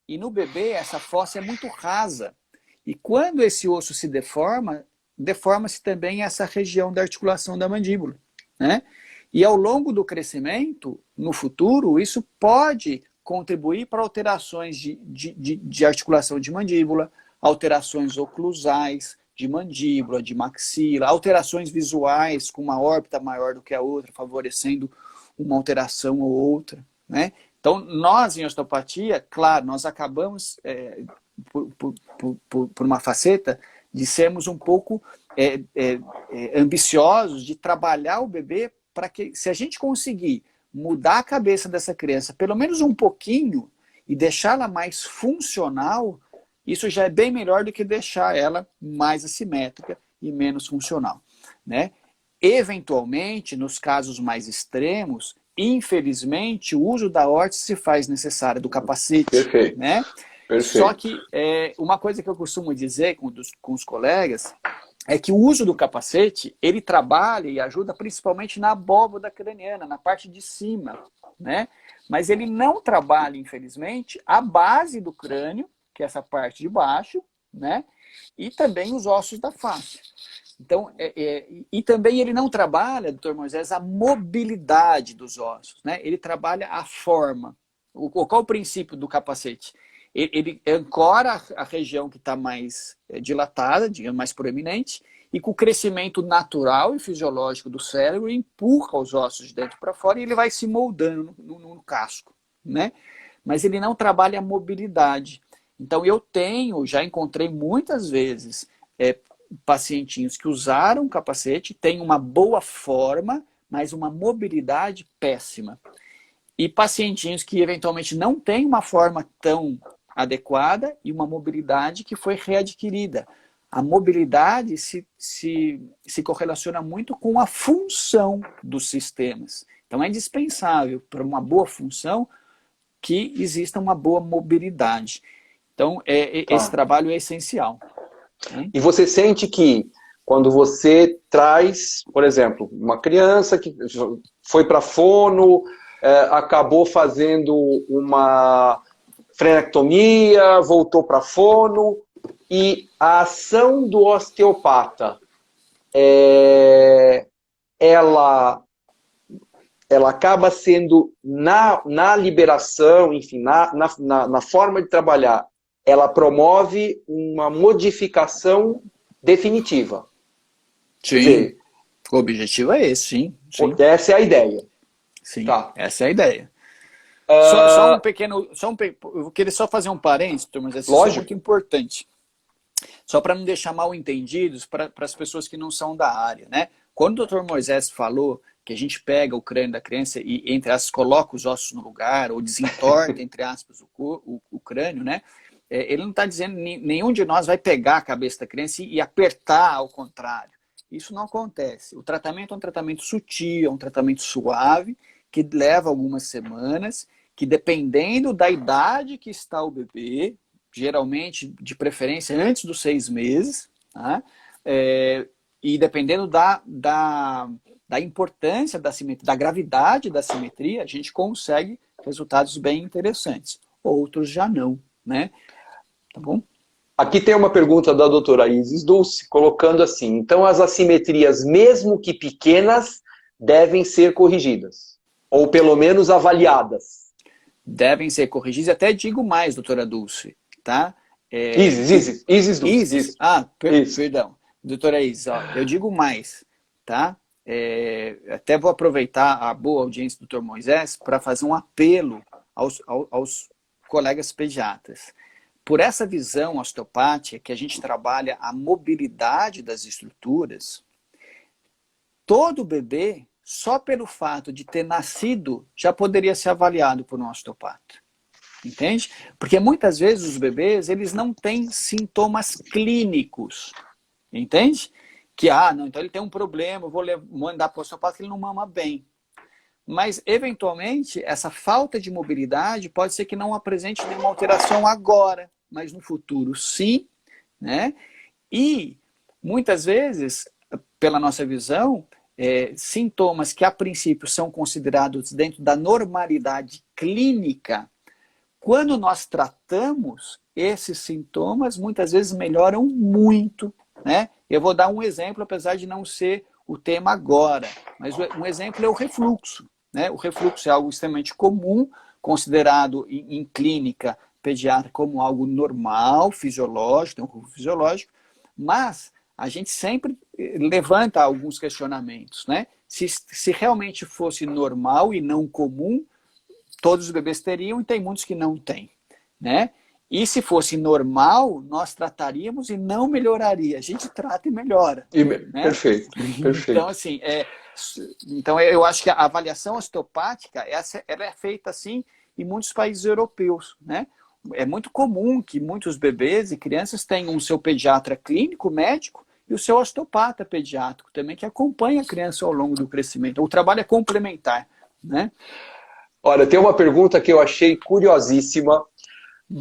E no bebê, essa fossa é muito rasa. E quando esse osso se deforma, deforma-se também essa região da articulação da mandíbula, né? E ao longo do crescimento, no futuro, isso pode contribuir para alterações de articulação de mandíbula, alterações oclusais, de mandíbula, de maxila, alterações visuais com uma órbita maior do que a outra, favorecendo uma alteração ou outra, né? Então, nós em osteopatia, claro, nós acabamos, por uma faceta, de sermos um pouco ambiciosos, de trabalhar o bebê para que, se a gente conseguir mudar a cabeça dessa criança, pelo menos um pouquinho, e deixá-la mais funcional, isso já é bem melhor do que deixar ela mais assimétrica e menos funcional, né? Eventualmente, nos casos mais extremos, infelizmente, o uso da órtese se faz necessário, do capacete. Perfeito. Né? Perfeito. Só que uma coisa que eu costumo dizer com os colegas é que o uso do capacete, ele trabalha e ajuda principalmente na abóboda craniana, na parte de cima, né? Mas ele não trabalha, infelizmente, a base do crânio, que é essa parte de baixo, né? E também os ossos da face. Então, e também ele não trabalha, doutor Moisés, a mobilidade dos ossos, né? Ele trabalha a forma. Qual o princípio do capacete? Ele ancora a região que está mais dilatada, digamos, mais proeminente, e com o crescimento natural e fisiológico do cérebro, empurra os ossos de dentro para fora e ele vai se moldando no casco, né? Mas ele não trabalha a mobilidade. Então, já encontrei muitas vezes pacientinhos que usaram capacete, têm uma boa forma, mas uma mobilidade péssima. E pacientinhos que eventualmente não têm uma forma tão adequada e uma mobilidade que foi readquirida. a mobilidade se correlaciona muito com a função dos sistemas. Então é indispensável para uma boa função que exista uma boa mobilidade. Então esse trabalho é essencial. E você sente que quando você traz, por exemplo, uma criança que foi para fono, acabou fazendo uma frenectomia, voltou para fono, e a ação do osteopata, ela acaba sendo, na liberação, enfim, na forma de trabalhar, ela promove uma modificação definitiva. Sim, dizer, o objetivo é esse, sim. Essa é a ideia. Sim, essa é a ideia. Só um pequeno... eu queria só fazer um parênteses, mas isso é muito importante. Só para não deixar mal entendidos para as pessoas que não são da área, né? Quando o Dr. Moisés falou que a gente pega o crânio da criança e, entre aspas, coloca os ossos no lugar, ou desentorta, entre aspas, o crânio, né? Ele não está dizendo que nenhum de nós vai pegar a cabeça da criança e apertar ao contrário. Isso não acontece. O tratamento é um tratamento sutil, é um tratamento suave, que leva algumas semanas, que dependendo da idade que está o bebê, geralmente, de preferência, antes dos 6 meses, tá? E dependendo da importância da simetria, da gravidade da simetria, a gente consegue resultados bem interessantes. Outros já não, né? Tá bom? Aqui tem uma pergunta da doutora Isis Dulce, colocando assim: então as assimetrias, mesmo que pequenas, devem ser corrigidas? Ou pelo menos avaliadas? Devem ser corrigidas, até digo mais, doutora Dulce, tá? Isis Dulce. Isis. Perdão. Doutora Isis, eu digo mais, tá? Até vou aproveitar a boa audiência do Dr. Moisés para fazer um apelo aos colegas pediatras. Por essa visão osteopática, que a gente trabalha a mobilidade das estruturas, todo bebê, só pelo fato de ter nascido, já poderia ser avaliado por um osteopata. Entende? Porque muitas vezes os bebês, eles não têm sintomas clínicos. Entende? Que, não, então ele tem um problema, eu vou mandar para o osteopata que ele não mama bem. Mas, eventualmente, essa falta de mobilidade pode ser que não apresente nenhuma alteração agora, mas no futuro sim, né? E, muitas vezes, pela nossa visão, sintomas que a princípio são considerados dentro da normalidade clínica, quando nós tratamos esses sintomas, muitas vezes melhoram muito, né? Eu vou dar um exemplo, apesar de não ser o tema agora, mas um exemplo é o refluxo, né? O refluxo é algo extremamente comum, considerado em clínica pediátrica como algo normal, fisiológico, tem um corpo fisiológico, mas a gente sempre levanta alguns questionamentos, né? Se realmente fosse normal e não comum, todos os bebês teriam e tem muitos que não têm, né? E se fosse normal, nós trataríamos e não melhoraria. A gente trata e melhora. Né? Perfeito. Então, assim, então eu acho que a avaliação osteopática ela é feita assim em muitos países europeus, né? É muito comum que muitos bebês e crianças tenham o seu pediatra clínico, médico, e o seu osteopata pediátrico também, que acompanha a criança ao longo do crescimento. O trabalho é complementar, né? Olha, tem uma pergunta que eu achei curiosíssima,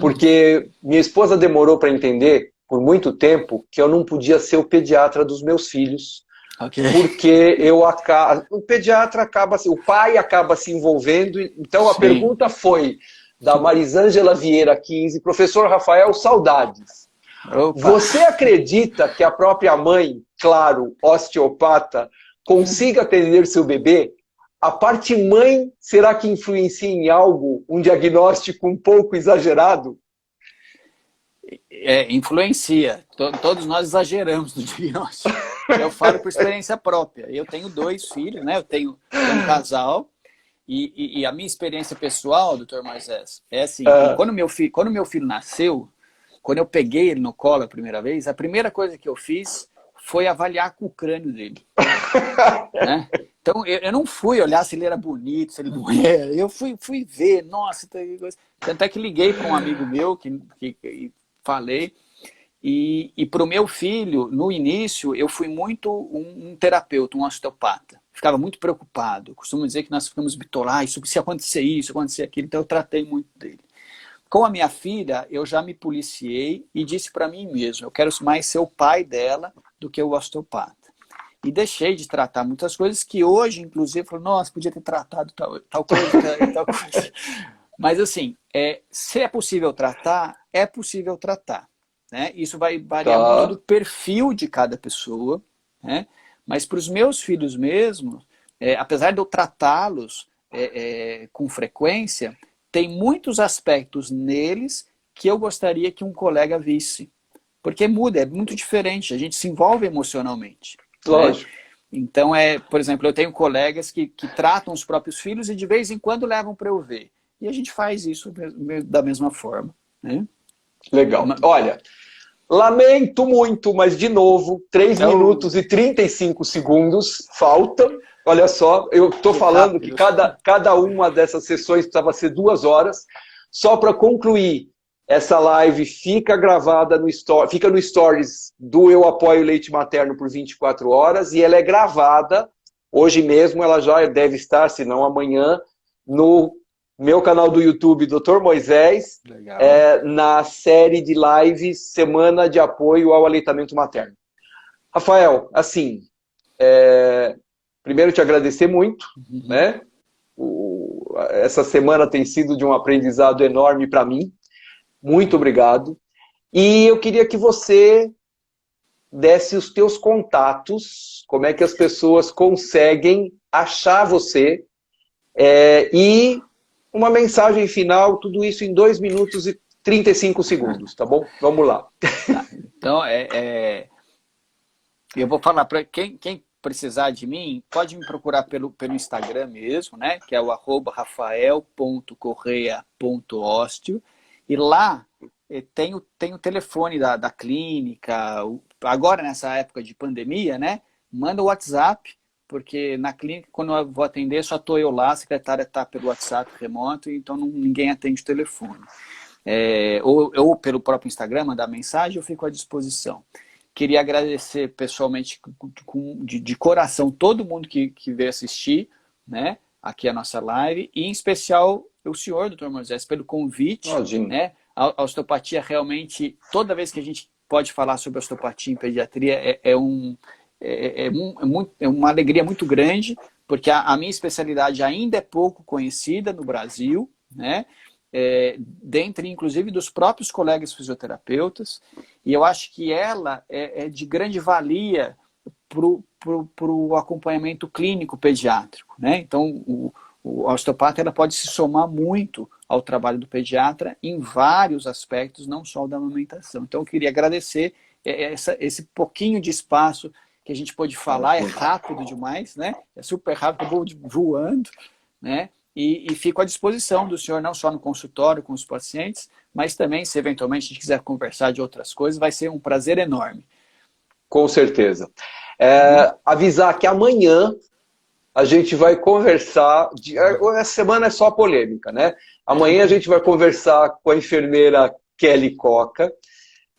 porque minha esposa demorou para entender, por muito tempo, que eu não podia ser o pediatra dos meus filhos. Okay. Porque o pediatra o pai acaba se envolvendo. Então a pergunta foi da Marisângela Vieira 15, professor Rafael, saudades. Opa. Você acredita que a própria mãe, claro, osteopata, consiga atender seu bebê? A parte mãe, será que influencia em algo, um diagnóstico um pouco exagerado? Influencia. Todos nós exageramos no diagnóstico. Eu falo por experiência própria. Eu tenho 2 filhos, né? Eu tenho um casal. E a minha experiência pessoal, doutor Moisés, é assim, quando meu filho nasceu, quando eu peguei ele no colo a primeira vez, a primeira coisa que eu fiz foi avaliar com o crânio dele. Né? Então, eu não fui olhar se ele era bonito, se ele não era. Eu fui ver, nossa, tanto é que liguei para um amigo meu que falei. E para o meu filho, no início, eu fui muito um terapeuta, um osteopata. Ficava muito preocupado. Costumo dizer que nós ficamos bitolados, se acontecer isso, acontecer aquilo, então eu tratei muito dele. Com a minha filha, eu já me policiei e disse para mim mesmo, eu quero mais ser o pai dela do que o osteopata. E deixei de tratar muitas coisas que hoje, inclusive, eu falo, nossa, podia ter tratado tal coisa, tal coisa. Mas assim, se é possível tratar, é possível tratar. Né? Isso vai variar muito do perfil de cada pessoa, né? Mas para os meus filhos mesmo, apesar de eu tratá-los com frequência, tem muitos aspectos neles que eu gostaria que um colega visse. Porque muda, é muito diferente, a gente se envolve emocionalmente. Lógico. Né? Então, por exemplo, eu tenho colegas que tratam os próprios filhos e de vez em quando levam para eu ver. E a gente faz isso da mesma forma. Né? Legal. Olha, lamento muito, mas de novo, 3 minutos e 35 segundos faltam. Olha só, eu estou falando que cada uma dessas sessões precisava ser 2 horas. Só para concluir, essa live fica gravada fica no Stories do Eu Apoio Leite Materno por 24 horas e ela é gravada, hoje mesmo ela já deve estar, se não amanhã, no meu canal do YouTube, Dr. Moisés, na série de lives Semana de Apoio ao Aleitamento Materno. Rafael, assim, primeiro te agradecer muito, né? Essa semana tem sido de um aprendizado enorme para mim. Muito obrigado. E eu queria que você desse os teus contatos, como é que as pessoas conseguem achar você, e uma mensagem final, tudo isso em 2 minutos e 35 segundos, tá bom? Vamos lá. Tá. Então, eu vou falar para quem precisar de mim, pode me procurar pelo Instagram mesmo, né? Que é o @rafael.correa.osteo. E lá tem o telefone da clínica. Agora, nessa época de pandemia, né? Manda o WhatsApp, porque na clínica, quando eu vou atender, só estou eu lá, a secretária está pelo WhatsApp remoto, então ninguém atende o telefone. Ou pelo próprio Instagram, mandar mensagem, eu fico à disposição. Queria agradecer pessoalmente, de coração, todo mundo que veio assistir, né, aqui a nossa live, e em especial o senhor, Dr. Moisés, pelo convite. Né? A osteopatia realmente, toda vez que a gente pode falar sobre osteopatia em pediatria, é uma alegria muito grande, porque a minha especialidade ainda é pouco conhecida no Brasil, né? Dentre, inclusive, dos próprios colegas fisioterapeutas, e eu acho que ela é de grande valia para o acompanhamento clínico pediátrico. Né? Então, a osteopata ela pode se somar muito ao trabalho do pediatra em vários aspectos, não só o da amamentação. Então, eu queria agradecer esse pouquinho de espaço que a gente pôde falar, é rápido demais, né? É super rápido, vou voando, né? E fico à disposição do senhor, não só no consultório com os pacientes, mas também, se eventualmente a gente quiser conversar de outras coisas, vai ser um prazer enorme. Com certeza. Avisar que amanhã a gente vai conversar, essa semana é só polêmica, né? Amanhã a gente vai conversar com a enfermeira Kelly Coca,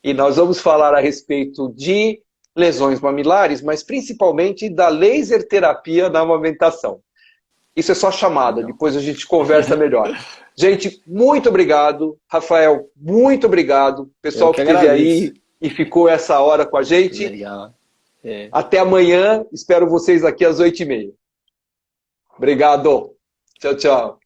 e nós vamos falar a respeito de lesões mamilares, mas principalmente da laser terapia na amamentação. Isso é só chamada, depois a gente conversa melhor. Gente, muito obrigado. Rafael, muito obrigado. Pessoal que esteve aí e ficou essa hora com a gente. Legal. Até amanhã. Espero vocês aqui às 8h30. Obrigado. Tchau, tchau.